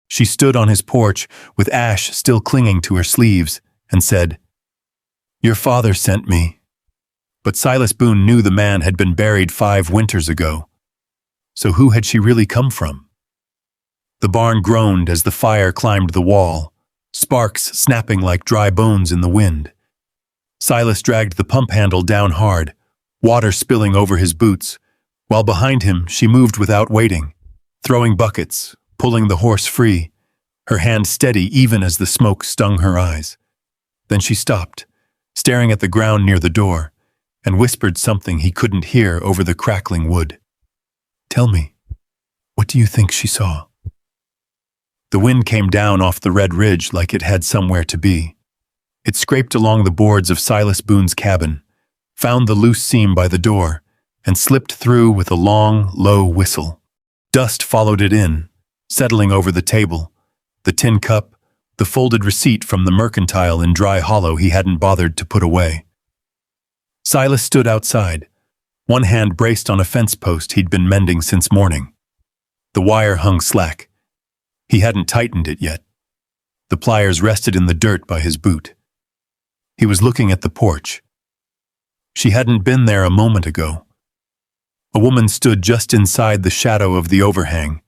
She stood on his porch with ash still clinging to her sleeves and said, "Your father sent me." But Silas Boone knew the man had been buried 5 winters ago. So who had she really come from? The barn groaned as the fire climbed the wall, sparks snapping like dry bones in the wind. Silas dragged the pump handle down hard, water spilling over his boots, while behind him she moved without waiting, throwing buckets, pulling the horse free, her hand steady even as the smoke stung her eyes. Then she stopped, staring at the ground near the door, and whispered something he couldn't hear over the crackling wood. "Tell me, what do you think she saw?" The wind came down off the red ridge like it had somewhere to be. It scraped along the boards of Silas Boone's cabin, found the loose seam by the door, and slipped through with a long, low whistle. Dust followed it in, settling over the table, the tin cup, the folded receipt from the mercantile in dry hollow he hadn't bothered to put away. Silas stood outside, one hand braced on a fence post he'd been mending since morning. The wire hung slack. He hadn't tightened it yet. The pliers rested in the dirt by his boot. He was looking at the porch. She hadn't been there a moment ago. A woman stood just inside the shadow of the overhang,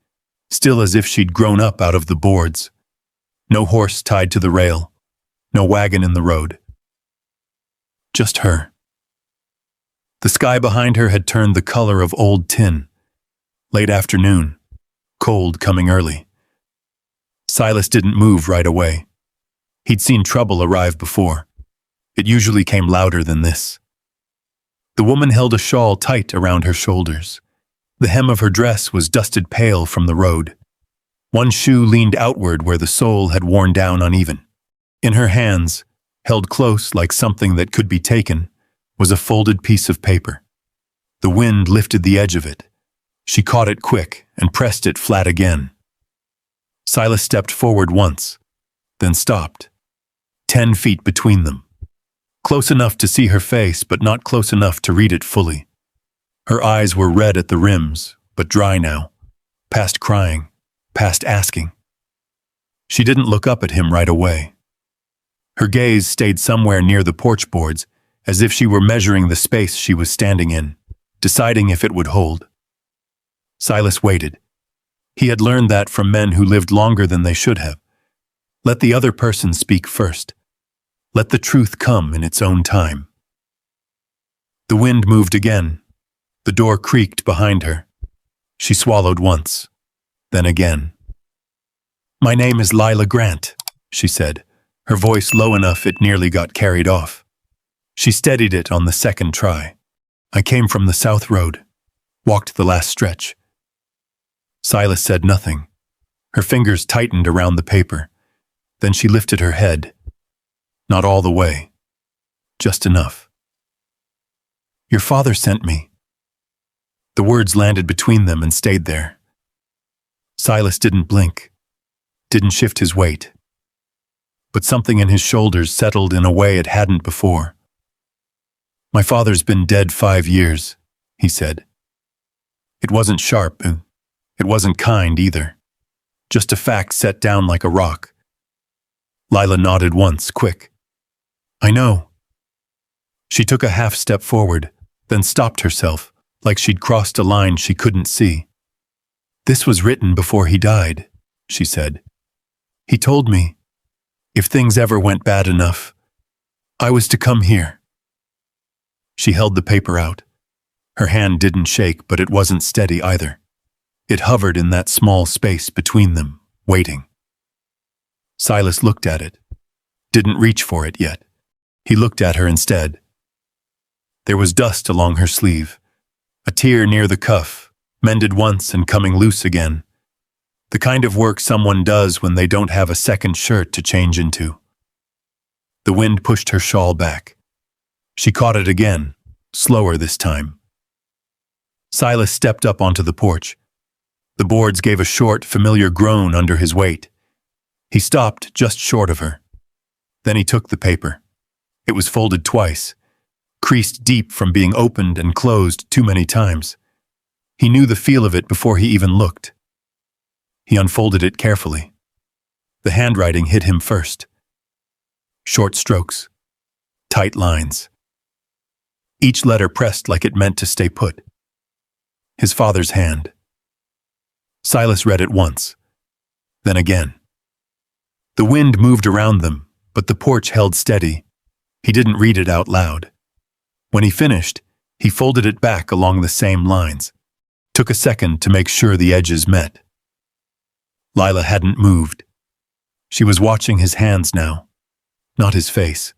still as if she'd grown up out of the boards. No horse tied to the rail, no wagon in the road. Just her. The sky behind her had turned the color of old tin. Late afternoon, cold coming early. Silas didn't move right away. He'd seen trouble arrive before. It usually came louder than this. The woman held a shawl tight around her shoulders. The hem of her dress was dusted pale from the road. One shoe leaned outward where the sole had worn down uneven. In her hands, held close like something that could be taken, was a folded piece of paper. The wind lifted the edge of it. She caught it quick and pressed it flat again. Silas stepped forward once, then stopped. 10 feet between them. Close enough to see her face, but not close enough to read it fully. Her eyes were red at the rims, but dry now, past crying, past asking. She didn't look up at him right away. Her gaze stayed somewhere near the porch boards, as if she were measuring the space she was standing in, deciding if it would hold. Silas waited. He had learned that from men who lived longer than they should have. Let the other person speak first. Let the truth come in its own time. The wind moved again. The door creaked behind her. She swallowed once, then again. "My name is Lila Grant," she said, her voice low enough it nearly got carried off. She steadied it on the second try. "I came from the South Road, walked the last stretch." Silas said nothing. Her fingers tightened around the paper. Then she lifted her head. Not all the way. Just enough. "Your father sent me." The words landed between them and stayed there. Silas didn't blink, didn't shift his weight. But something in his shoulders settled in a way it hadn't before. "My father's been dead 5 years," he said. It wasn't sharp, and it wasn't kind either. Just a fact set down like a rock. Lila nodded once, quick. "I know." She took a half step forward, then stopped herself, like she'd crossed a line she couldn't see. "This was written before he died," she said. "He told me, if things ever went bad enough, I was to come here." She held the paper out. Her hand didn't shake, but it wasn't steady either. It hovered in that small space between them, waiting. Silas looked at it. Didn't reach for it yet. He looked at her instead. There was dust along her sleeve, a tear near the cuff, mended once and coming loose again. The kind of work someone does when they don't have a second shirt to change into. The wind pushed her shawl back. She caught it again, slower this time. Silas stepped up onto the porch. The boards gave a short, familiar groan under his weight. He stopped just short of her. Then he took the paper. It was folded twice, creased deep from being opened and closed too many times. He knew the feel of it before he even looked. He unfolded it carefully, The handwriting hit him first. Short strokes. Tight lines. Each letter pressed like it meant to stay put. His father's hand. Silas read it once. Then again. The wind moved around them, but the porch held steady. He didn't read it out loud. When he finished, he folded it back along the same lines. Took a second to make sure the edges met. Lila hadn't moved. She was watching his hands now, not his face.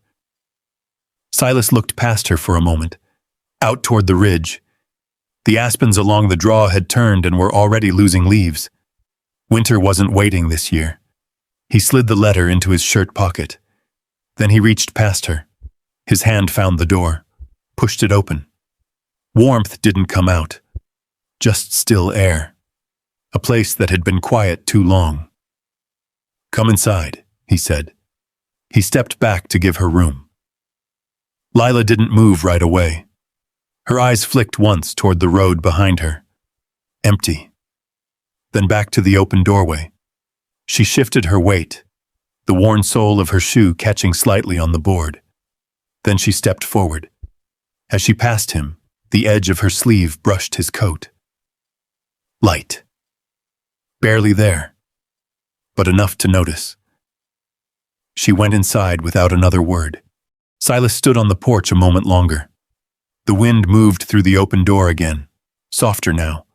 Silas looked past her for a moment, out toward the ridge. The aspens along the draw had turned and were already losing leaves. Winter wasn't waiting this year. He slid the letter into his shirt pocket. Then he reached past her. His hand found the door, pushed it open. Warmth didn't come out, just still air. A place that had been quiet too long. "Come inside," he said. He stepped back to give her room. Lila didn't move right away. Her eyes flicked once toward the road behind her. Empty. Then back to the open doorway. She shifted her weight, the worn sole of her shoe catching slightly on the board. Then she stepped forward. As she passed him, the edge of her sleeve brushed his coat. Light. Barely there, but enough to notice. She went inside without another word. Silas stood on the porch a moment longer. The wind moved through the open door again, softer now.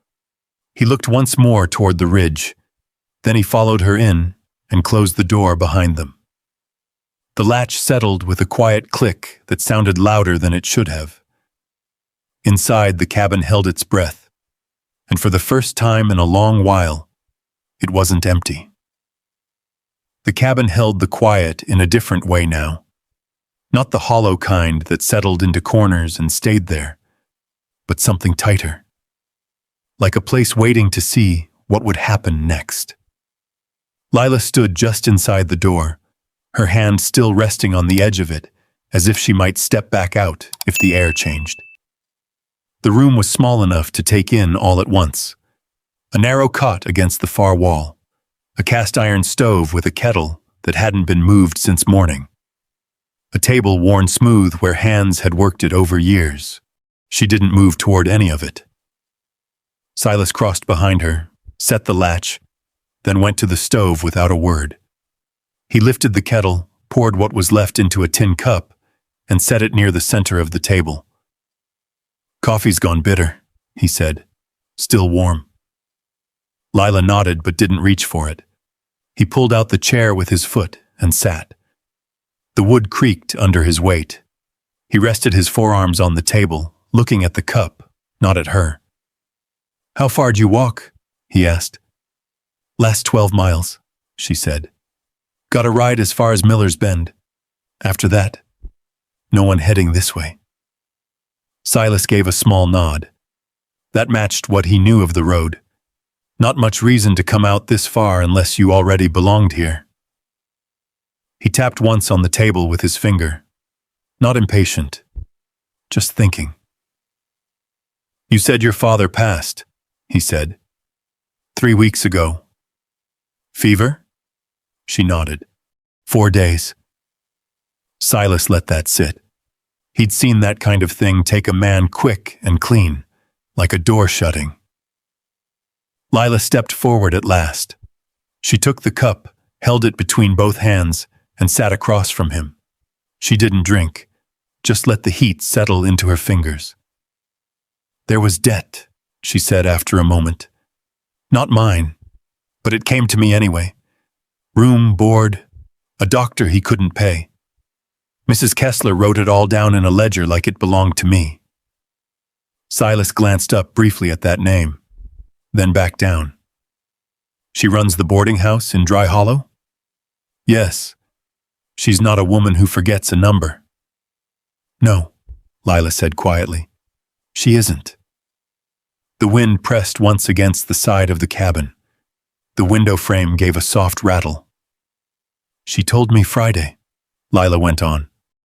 He looked once more toward the ridge. Then he followed her in and closed the door behind them. The latch settled with a quiet click that sounded louder than it should have. Inside, the cabin held its breath, and for the first time in a long while, it wasn't empty. The cabin held the quiet in a different way now. Not the hollow kind that settled into corners and stayed there, but something tighter. Like a place waiting to see what would happen next. Lila stood just inside the door, her hand still resting on the edge of it, as if she might step back out if the air changed. The room was small enough to take in all at once. A narrow cot against the far wall, a cast-iron stove with a kettle that hadn't been moved since morning, a table worn smooth where hands had worked it over years. She didn't move toward any of it. Silas crossed behind her, set the latch, then went to the stove without a word. He lifted the kettle, poured what was left into a tin cup, and set it near the center of the table. "Coffee's gone bitter," he said, "still warm." Lila nodded but didn't reach for it. He pulled out the chair with his foot and sat. The wood creaked under his weight. He rested his forearms on the table, looking at the cup, not at her. "How far'd you walk?" he asked. "Last 12 miles, she said. "Got a ride as far as Miller's Bend. After that, no one heading this way." Silas gave a small nod. That matched what he knew of the road. Not much reason to come out this far unless you already belonged here. He tapped once on the table with his finger. Not impatient, just thinking. "You said your father passed," he said. 3 weeks ago. "Fever?" She nodded. 4 days. Silas let that sit. He'd seen that kind of thing take a man quick and clean, like a door shutting. Lila stepped forward at last. She took the cup, held it between both hands, and sat across from him. She didn't drink, just let the heat settle into her fingers. "There was debt," she said after a moment. "Not mine, but it came to me anyway. Room, board, a doctor he couldn't pay. Mrs. Kessler wrote it all down in a ledger like it belonged to me." Silas glanced up briefly at that name, then back down. "She runs the boarding house in Dry Hollow?" "Yes. She's not a woman who forgets a number." "No," Lila said quietly. "She isn't." The wind pressed once against the side of the cabin. The window frame gave a soft rattle. "She told me Friday," Lila went on.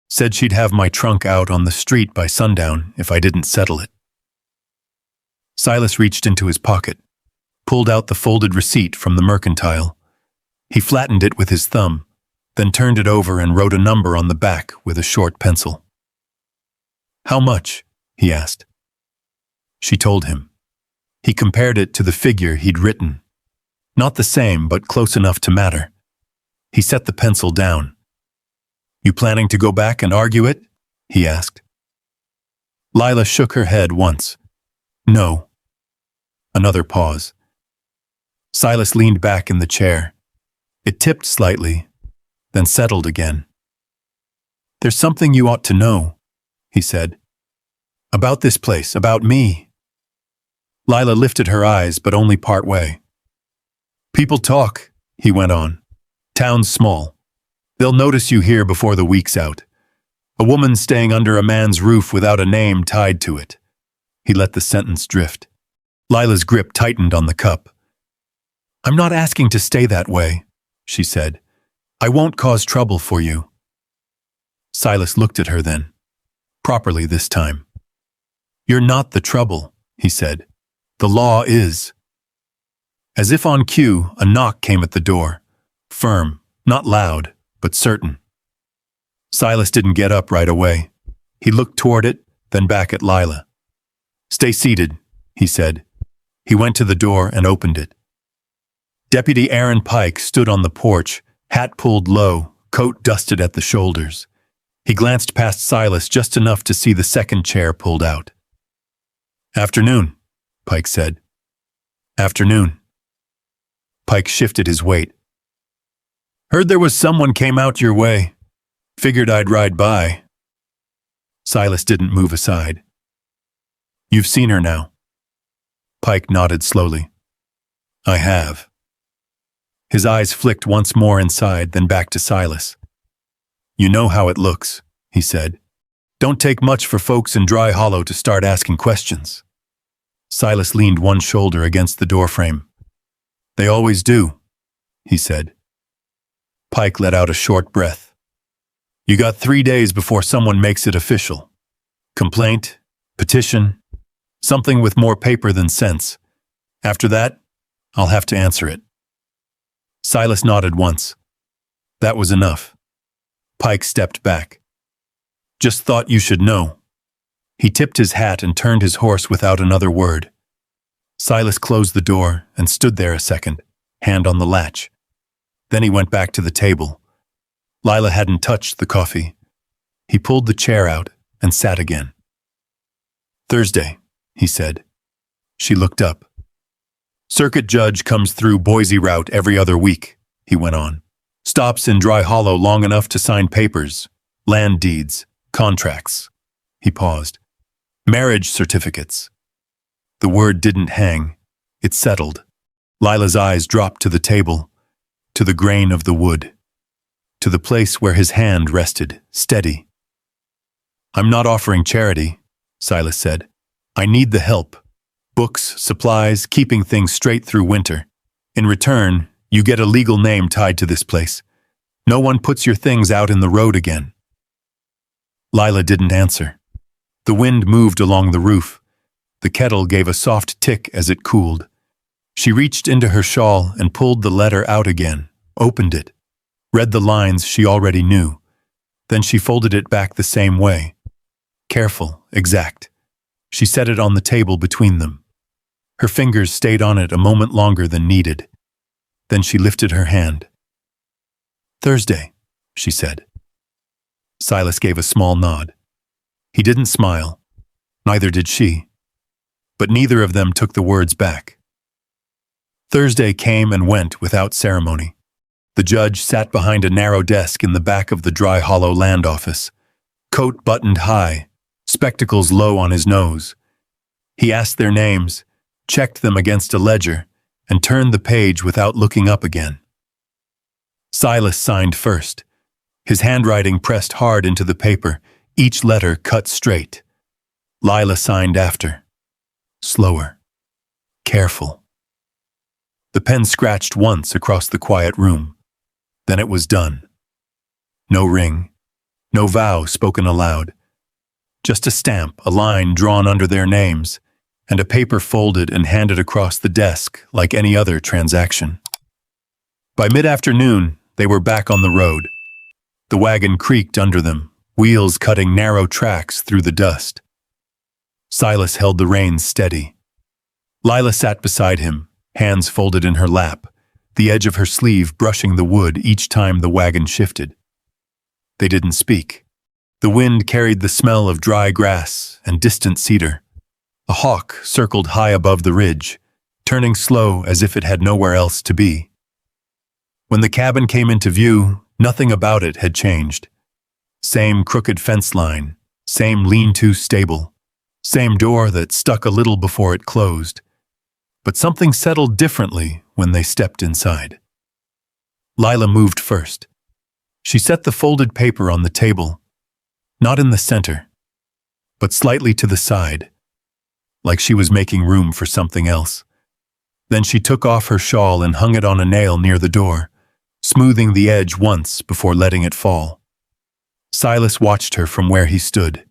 "Said she'd have my trunk out on the street by sundown if I didn't settle it." Silas reached into his pocket, pulled out the folded receipt from the mercantile. He flattened it with his thumb, then turned it over and wrote a number on the back with a short pencil. "How much?" he asked. She told him. He compared it to the figure he'd written. Not the same, but close enough to matter. He set the pencil down. "You planning to go back and argue it?" he asked. Lila shook her head once. "No." Another pause. Silas leaned back in the chair. It tipped slightly, then settled again. "There's something you ought to know," he said. "About this place, about me." Lila lifted her eyes, but only part way. "People talk," he went on. "Town's small. They'll notice you here before the week's out. A woman staying under a man's roof without a name tied to it." He let the sentence drift. Lila's grip tightened on the cup. "I'm not asking to stay that way," she said. "I won't cause trouble for you." Silas looked at her then. Properly this time. "You're not the trouble," he said. "The law is." As if on cue, a knock came at the door. Firm, not loud, but certain. Silas didn't get up right away. He looked toward it, then back at Lila. "Stay seated," he said. He went to the door and opened it. Deputy Aaron Pike stood on the porch, hat pulled low, coat dusted at the shoulders. He glanced past Silas just enough to see the second chair pulled out. "Afternoon," Pike said. "Afternoon." Pike shifted his weight. "Heard there was someone came out your way. Figured I'd ride by." Silas didn't move aside. "You've seen her now?" Pike nodded slowly. "I have." His eyes flicked once more inside, then back to Silas. "You know how it looks," he said. "Don't take much for folks in Dry Hollow to start asking questions." Silas leaned one shoulder against the doorframe. "They always do," he said. Pike let out a short breath. "You got 3 days before someone makes it official. Complaint, petition, something with more paper than sense. After that, I'll have to answer it." Silas nodded once. That was enough. Pike stepped back. "Just thought you should know." He tipped his hat and turned his horse without another word. Silas closed the door and stood there a second, hand on the latch. Then he went back to the table. Lila hadn't touched the coffee. He pulled the chair out and sat again. "Thursday," he said. She looked up. "Circuit judge comes through Boise route every other week," he went on. "Stops in Dry Hollow long enough to sign papers, land deeds, contracts." He paused. "Marriage certificates." The word didn't hang. It settled. Lila's eyes dropped to the table, to the grain of the wood, to the place where his hand rested, steady. "I'm not offering charity," Silas said. "I need the help. Books, supplies, keeping things straight through winter. In return, you get a legal name tied to this place. No one puts your things out in the road again." Lila didn't answer. The wind moved along the roof. The kettle gave a soft tick as it cooled. She reached into her shawl and pulled the letter out again, opened it, read the lines she already knew. Then she folded it back the same way. Careful, exact. She set it on the table between them. Her fingers stayed on it a moment longer than needed. Then she lifted her hand. "Thursday," she said. Silas gave a small nod. He didn't smile. Neither did she. But neither of them took the words back. Thursday came and went without ceremony. The judge sat behind a narrow desk in the back of the Dry Hollow land office, coat buttoned high, spectacles low on his nose. He asked their names, checked them against a ledger, and turned the page without looking up again. Silas signed first. His handwriting pressed hard into the paper, each letter cut straight. Lila signed after. Slower. Careful. The pen scratched once across the quiet room. Then it was done. No ring, no vow spoken aloud. Just a stamp, a line drawn under their names, and a paper folded and handed across the desk like any other transaction. By mid-afternoon, they were back on the road. The wagon creaked under them, wheels cutting narrow tracks through the dust. Silas held the reins steady. Lila sat beside him, hands folded in her lap, the edge of her sleeve brushing the wood each time the wagon shifted. They didn't speak. The wind carried the smell of dry grass and distant cedar. A hawk circled high above the ridge, turning slow as if it had nowhere else to be. When the cabin came into view, nothing about it had changed. Same crooked fence line, same lean-to stable, same door that stuck a little before it closed. But something settled differently when they stepped inside. Lila moved first. She set the folded paper on the table, not in the center, but slightly to the side, like she was making room for something else. Then she took off her shawl and hung it on a nail near the door, smoothing the edge once before letting it fall. Silas watched her from where he stood.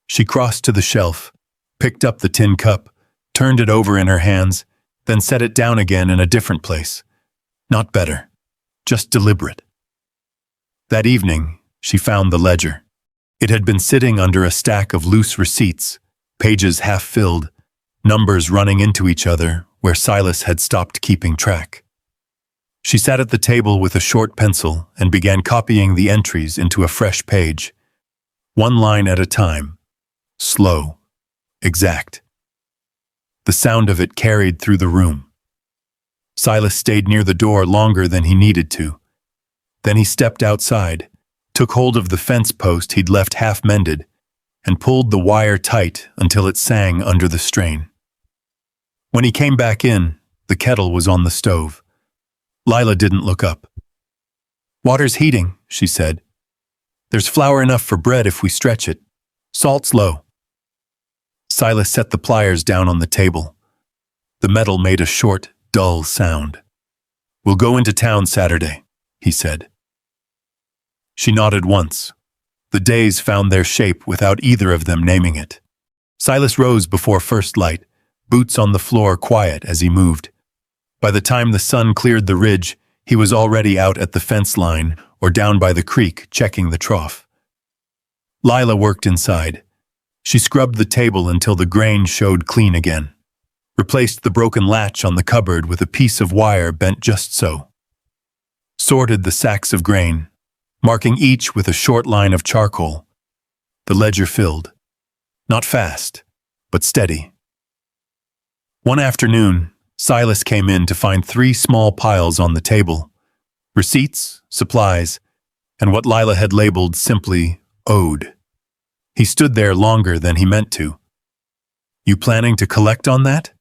She crossed to the shelf, picked up the tin cup, turned it over in her hands, then set it down again in a different place. Not better, just deliberate. That evening, she found the ledger. It had been sitting under a stack of loose receipts, pages half filled, numbers running into each other where Silas had stopped keeping track. She sat at the table with a short pencil and began copying the entries into a fresh page, one line at a time, slow, exact. The sound of it carried through the room. Silas stayed near the door longer than he needed to. Then he stepped outside, took hold of the fence post he'd left half-mended, and pulled the wire tight until it sang under the strain. When he came back in, the kettle was on the stove. Lila didn't look up. "Water's heating," she said. "There's flour enough for bread if we stretch it. Salt's low." Silas set the pliers down on the table. The metal made a short, dull sound. "We'll go into town Saturday," he said. She nodded once. The days found their shape without either of them naming it. Silas rose before first light, boots on the floor quiet as he moved. By the time the sun cleared the ridge, he was already out at the fence line or down by the creek checking the trough. Lila worked inside. She scrubbed the table until the grain showed clean again, replaced the broken latch on the cupboard with a piece of wire bent just so, sorted the sacks of grain, marking each with a short line of charcoal. The ledger filled. Not fast, but steady. One afternoon, Silas came in to find 3 small piles on the table, receipts, supplies, and what Lila had labeled simply owed. He stood there longer than he meant to. "You planning to collect on that?"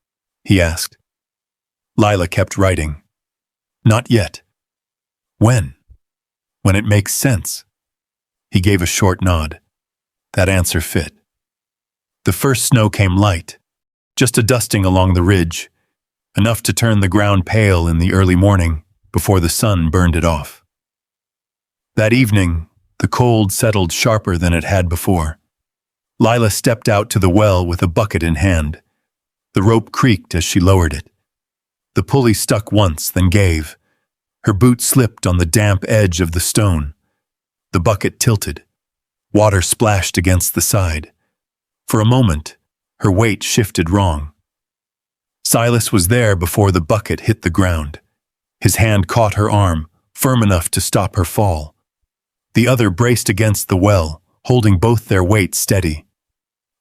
he asked. Lila kept writing. "Not yet." "When?" "When it makes sense." He gave a short nod. That answer fit. The first snow came light, just a dusting along the ridge, enough to turn the ground pale in the early morning before the sun burned it off. That evening, the cold settled sharper than it had before. Lila stepped out to the well with a bucket in hand. The rope creaked as she lowered it. The pulley stuck once, then gave. Her boot slipped on the damp edge of the stone. The bucket tilted. Water splashed against the side. For a moment, her weight shifted wrong. Silas was there before the bucket hit the ground. His hand caught her arm, firm enough to stop her fall. The other braced against the well, holding both their weight steady.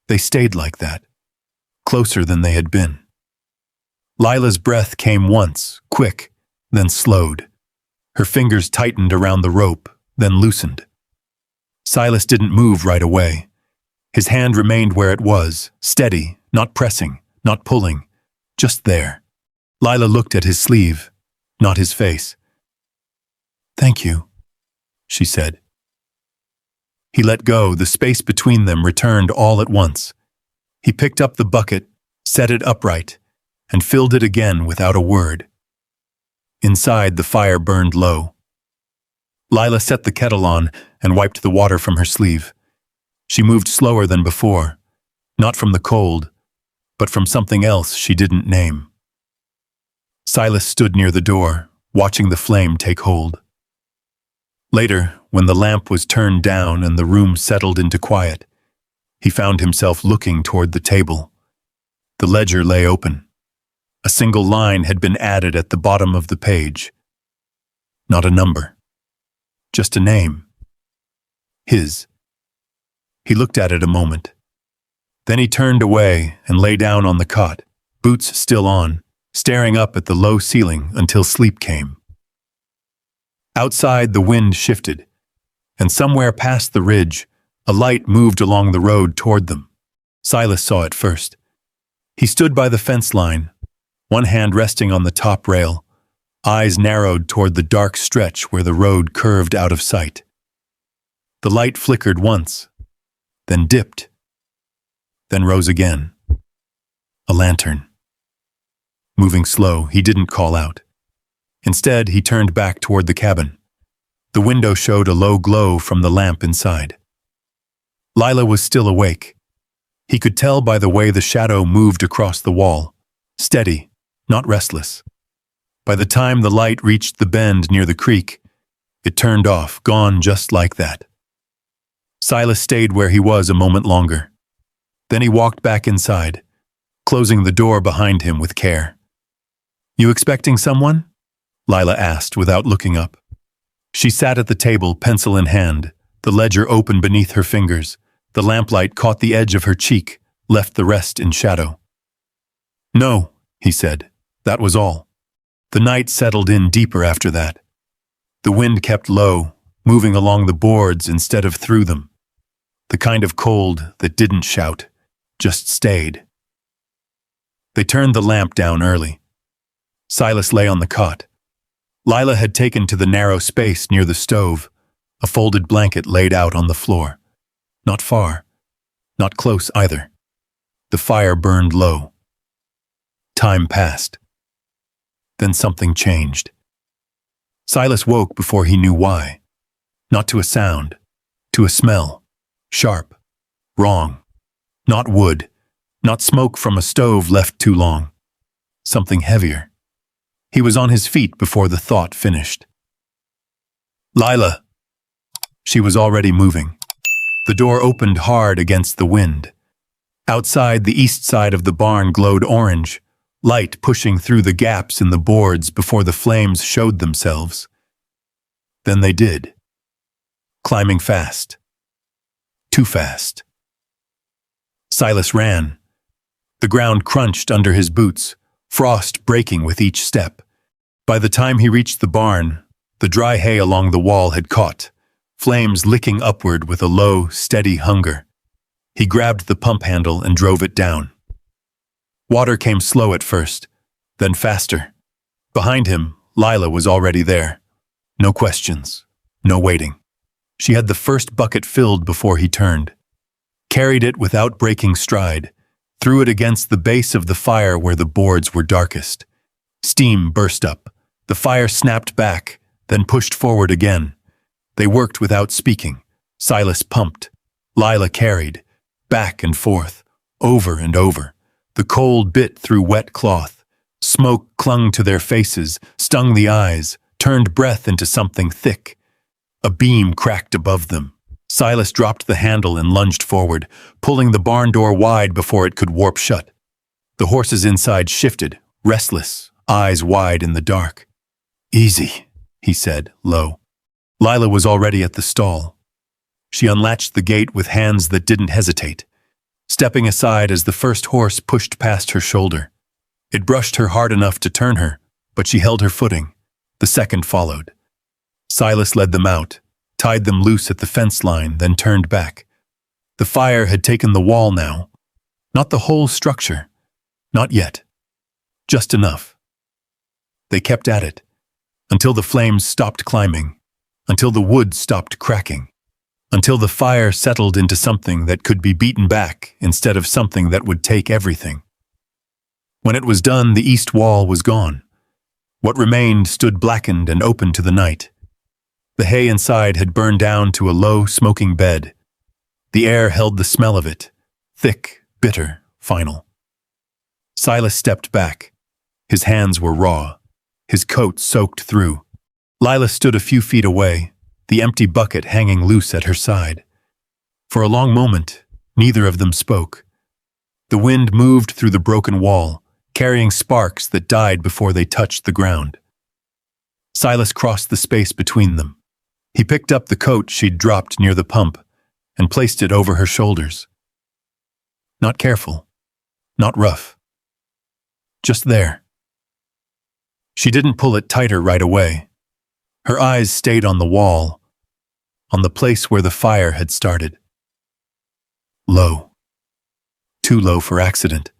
They stayed like that, closer than they had been. Lila's breath came once, quick, then slowed. Her fingers tightened around the rope, then loosened. Silas didn't move right away. His hand remained where it was, steady, not pressing, not pulling, just there. Lila looked at his sleeve, not his face. "Thank you," she said. He let go. The space between them returned all at once. He picked up the bucket, set it upright, and filled it again without a word. Inside, the fire burned low. Lila set the kettle on and wiped the water from her sleeve. She moved slower than before, not from the cold, but from something else she didn't name. Silas stood near the door, watching the flame take hold. Later, when the lamp was turned down and the room settled into quiet, he found himself looking toward the table. The ledger lay open. A single line had been added at the bottom of the page. Not a number, just a name. His. He looked at it a moment. Then he turned away and lay down on the cot, boots still on, staring up at the low ceiling until sleep came. Outside, the wind shifted, and somewhere past the ridge, a light moved along the road toward them. Silas saw it first. He stood by the fence line, one hand resting on the top rail, eyes narrowed toward the dark stretch where the road curved out of sight. The light flickered once, then dipped, then rose again. A lantern. Moving slow, he didn't call out. Instead, he turned back toward the cabin. The window showed a low glow from the lamp inside. Lila was still awake. He could tell by the way the shadow moved across the wall, steady, not restless. By the time the light reached the bend near the creek, it turned off, gone just like that. Silas stayed where he was a moment longer. Then he walked back inside, closing the door behind him with care. "You expecting someone?" Lila asked without looking up. She sat at the table, pencil in hand, the ledger open beneath her fingers. The lamplight caught the edge of her cheek, left the rest in shadow. "No," he said. That was all. The night settled in deeper after that. The wind kept low, moving along the boards instead of through them. The kind of cold that didn't shout, just stayed. They turned the lamp down early. Silas lay on the cot. Lila had taken to the narrow space near the stove, a folded blanket laid out on the floor. Not far, not close either. The fire burned low. Time passed. Then something changed. Silas woke before he knew why. Not to a sound, to a smell. Sharp, wrong. Not wood, not smoke from a stove left too long. Something heavier. He was on his feet before the thought finished. "Lila!" She was already moving. The door opened hard against the wind. Outside, the east side of the barn glowed orange, light pushing through the gaps in the boards before the flames showed themselves. Then they did. Climbing fast. Too fast. Silas ran. The ground crunched under his boots, frost breaking with each step. By the time he reached the barn, the dry hay along the wall had caught, flames licking upward with a low, steady hunger. He grabbed the pump handle and drove it down. Water came slow at first, then faster. Behind him, Lila was already there. No questions, no waiting. She had the first bucket filled before he turned. Carried it without breaking stride, threw it against the base of the fire where the boards were darkest. Steam burst up. The fire snapped back, then pushed forward again. They worked without speaking. Silas pumped. Lila carried. Back and forth, over and over. The cold bit through wet cloth. Smoke clung to their faces, stung the eyes, turned breath into something thick. A beam cracked above them. Silas dropped the handle and lunged forward, pulling the barn door wide before it could warp shut. The horses inside shifted, restless, eyes wide in the dark. "Easy," he said, low. Lila was already at the stall. She unlatched the gate with hands that didn't hesitate, stepping aside as the first horse pushed past her shoulder. It brushed her hard enough to turn her, but she held her footing. The second followed. Silas led them out, tied them loose at the fence line, then turned back. The fire had taken the wall now. Not the whole structure. Not yet. Just enough. They kept at it, until the flames stopped climbing, until the wood stopped cracking, until the fire settled into something that could be beaten back instead of something that would take everything. When it was done, the east wall was gone. What remained stood blackened and open to the night. The hay inside had burned down to a low, smoking bed. The air held the smell of it, thick, bitter, final. Silas stepped back. His hands were raw, his coat soaked through. Lila stood a few feet away, the empty bucket hanging loose at her side. For a long moment, neither of them spoke. The wind moved through the broken wall, carrying sparks that died before they touched the ground. Silas crossed the space between them. He picked up the coat she'd dropped near the pump and placed it over her shoulders. Not careful, not rough. Just there. She didn't pull it tighter right away. Her eyes stayed on the wall, on the place where the fire had started. Low. Too low for accident.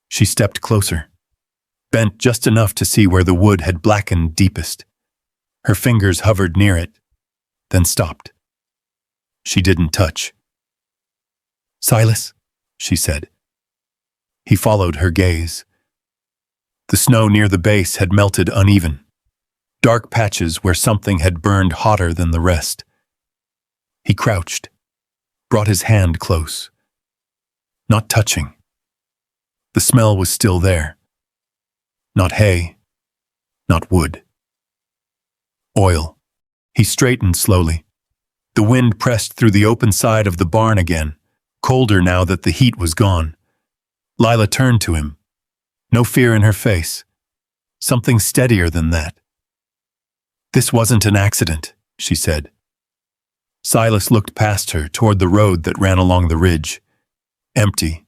She stepped closer, bent just enough to see where the wood had blackened deepest. Her fingers hovered near it, then stopped. She didn't touch. "Silas," she said. He followed her gaze. The snow near the base had melted uneven, dark patches where something had burned hotter than the rest. He crouched, brought his hand close. Not touching. The smell was still there. Not hay, not wood. Oil. He straightened slowly. The wind pressed through the open side of the barn again, colder now that the heat was gone. Lila turned to him. No fear in her face. Something steadier than that. "This wasn't an accident," she said. Silas looked past her toward the road that ran along the ridge. Empty.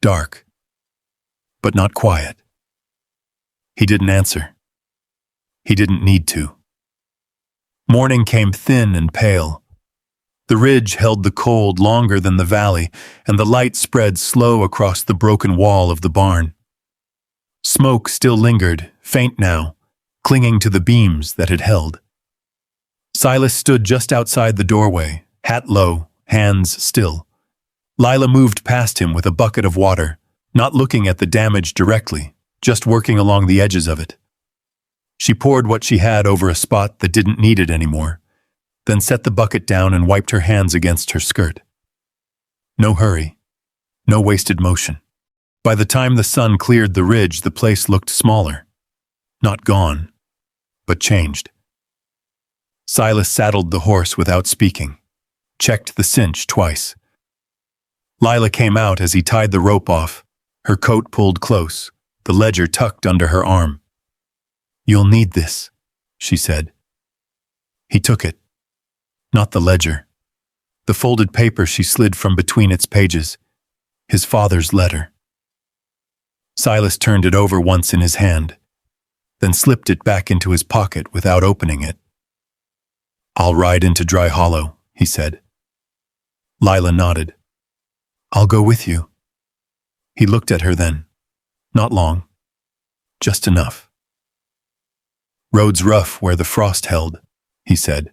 Dark. But not quiet. He didn't answer. He didn't need to. Morning came thin and pale. The ridge held the cold longer than the valley, and the light spread slow across the broken wall of the barn. Smoke still lingered, faint now, clinging to the beams that it held. Silas stood just outside the doorway, hat low, hands still. Lila moved past him with a bucket of water, not looking at the damage directly, just working along the edges of it. She poured what she had over a spot that didn't need it anymore, then set the bucket down and wiped her hands against her skirt. No hurry, no wasted motion. By the time the sun cleared the ridge, the place looked smaller. Not gone, but changed. Silas saddled the horse without speaking, checked the cinch twice. Lila came out as he tied the rope off, her coat pulled close, the ledger tucked under her arm. "You'll need this," she said. He took it. Not the ledger. The folded paper she slid from between its pages. His father's letter. Silas turned it over once in his hand, then slipped it back into his pocket without opening it. "I'll ride into Dry Hollow," he said. Lila nodded. "I'll go with you." He looked at her then. Not long. Just enough. "Road's rough where the frost held," he said.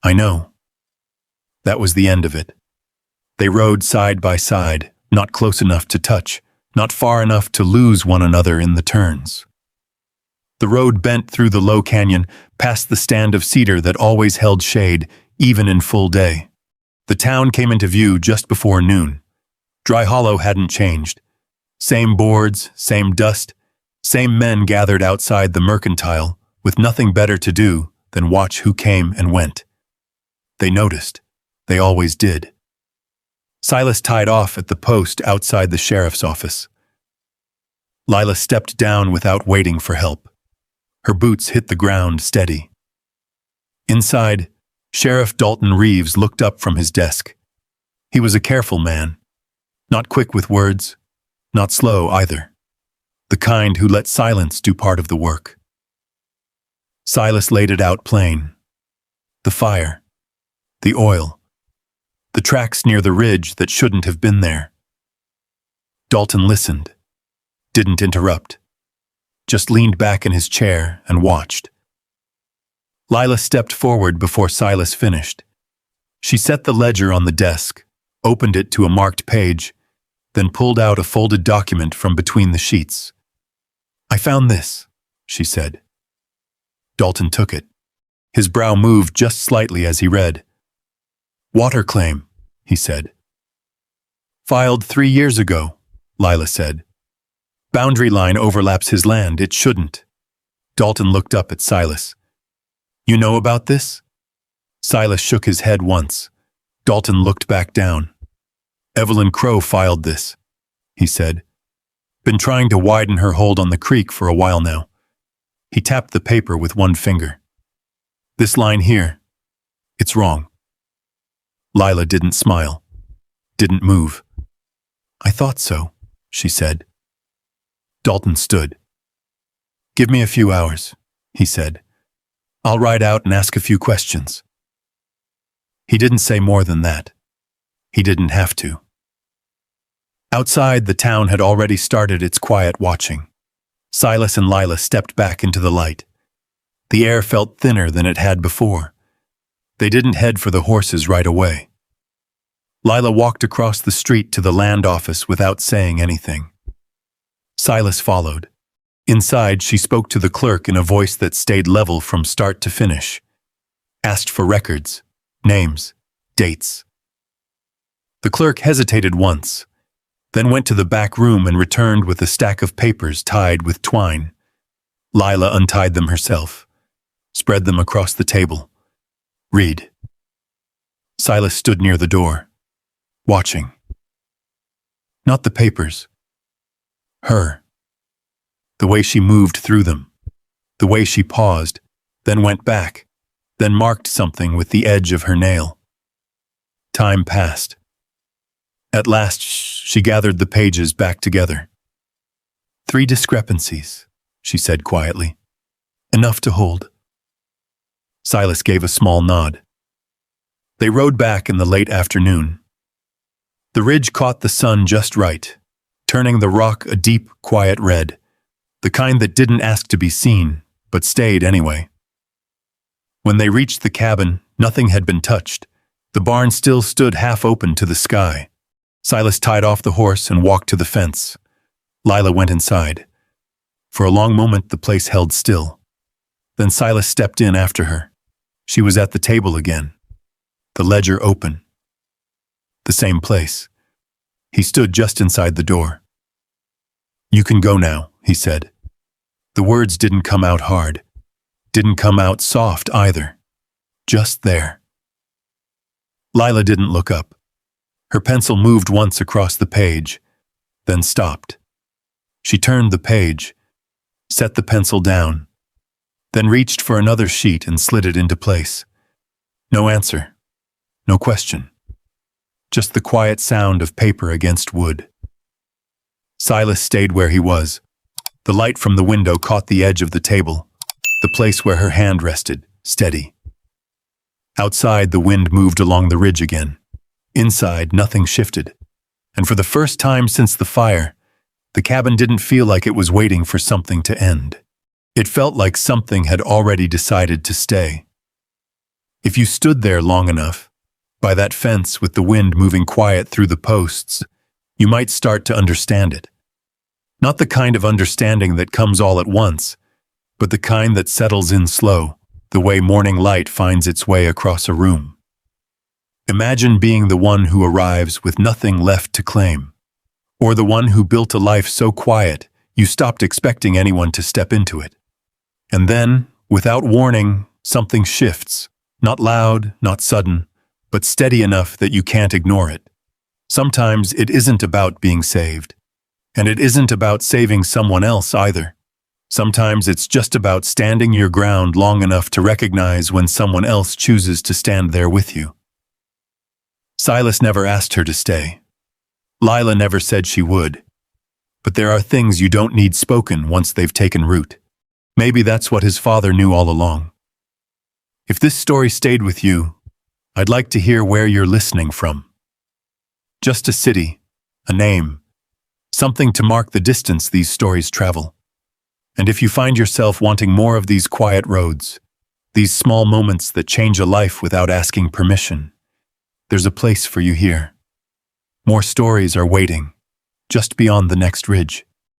"I know." That was the end of it. They rode side by side, not close enough to touch, not far enough to lose one another in the turns. The road bent through the low canyon, past the stand of cedar that always held shade, even in full day. The town came into view just before noon. Dry Hollow hadn't changed. Same boards, same dust, same men gathered outside the mercantile, with nothing better to do than watch who came and went. They noticed. They always did. Silas tied off at the post outside the sheriff's office. Lila stepped down without waiting for help. Her boots hit the ground steady. Inside, Sheriff Dalton Reeves looked up from his desk. He was a careful man, not quick with words, not slow either, the kind who let silence do part of the work. Silas laid it out plain. The fire, the oil, the tracks near the ridge that shouldn't have been there. Dalton listened, didn't interrupt, just leaned back in his chair and watched. Lila stepped forward before Silas finished. She set the ledger on the desk, opened it to a marked page, then pulled out a folded document from between the sheets. "I found this," she said. Dalton took it. His brow moved just slightly as he read. "Water claim," he said. "Filed 3 years ago," Lila said. Boundary line overlaps his land. It shouldn't. Dalton looked up at Silas. You know about this? Silas shook his head once. Dalton looked back down. Evelyn Crow filed this, he said. Been trying to widen her hold on the creek for a while now. He tapped the paper with one finger. This line here, it's wrong. Lila didn't smile, didn't move. I thought so, she said. Dalton stood. Give me a few hours, he said. I'll ride out and ask a few questions. He didn't say more than that. He didn't have to. Outside, the town had already started its quiet watching. Silas and Lila stepped back into the light. The air felt thinner than it had before. They didn't head for the horses right away. Lila walked across the street to the land office without saying anything. Silas followed. Inside, she spoke to the clerk in a voice that stayed level from start to finish. Asked for records, names, dates. The clerk hesitated once, then went to the back room and returned with a stack of papers tied with twine. Lila untied them herself, spread them across the table. Read. Silas stood near the door, watching. Not the papers. Her. The way she moved through them. The way she paused, then went back, then marked something with the edge of her nail. Time passed. At last, she gathered the pages back together. 3 discrepancies, she said quietly. Enough to hold. Silas gave a small nod. They rode back in the late afternoon. The ridge caught the sun just right, turning the rock a deep, quiet red, the kind that didn't ask to be seen, but stayed anyway. When they reached the cabin, nothing had been touched. The barn still stood half open to the sky. Silas tied off the horse and walked to the fence. Lila went inside. For a long moment, the place held still. Then Silas stepped in after her. She was at the table again, the ledger open. The same place. He stood just inside the door. You can go now, he said. The words didn't come out hard, didn't come out soft either. Just there. Lila didn't look up. Her pencil moved once across the page, then stopped. She turned the page, set the pencil down, then reached for another sheet and slid it into place. No answer, no question. Just the quiet sound of paper against wood. Silas stayed where he was. The light from the window caught the edge of the table, the place where her hand rested, steady. Outside, the wind moved along the ridge again. Inside, nothing shifted. And for the first time since the fire, the cabin didn't feel like it was waiting for something to end. It felt like something had already decided to stay. If you stood there long enough, by that fence with the wind moving quiet through the posts, you might start to understand it. Not the kind of understanding that comes all at once, but the kind that settles in slow, the way morning light finds its way across a room. Imagine being the one who arrives with nothing left to claim, or the one who built a life so quiet you stopped expecting anyone to step into it. And then, without warning, something shifts, not loud, not sudden, but steady enough that you can't ignore it. Sometimes it isn't about being saved, and it isn't about saving someone else either. Sometimes it's just about standing your ground long enough to recognize when someone else chooses to stand there with you. Silas never asked her to stay. Lila never said she would. But there are things you don't need spoken once they've taken root. Maybe that's what his father knew all along. If this story stayed with you, I'd like to hear where you're listening from. Just a city, a name, something to mark the distance these stories travel. And if you find yourself wanting more of these quiet roads, these small moments that change a life without asking permission, there's a place for you here. More stories are waiting, just beyond the next ridge.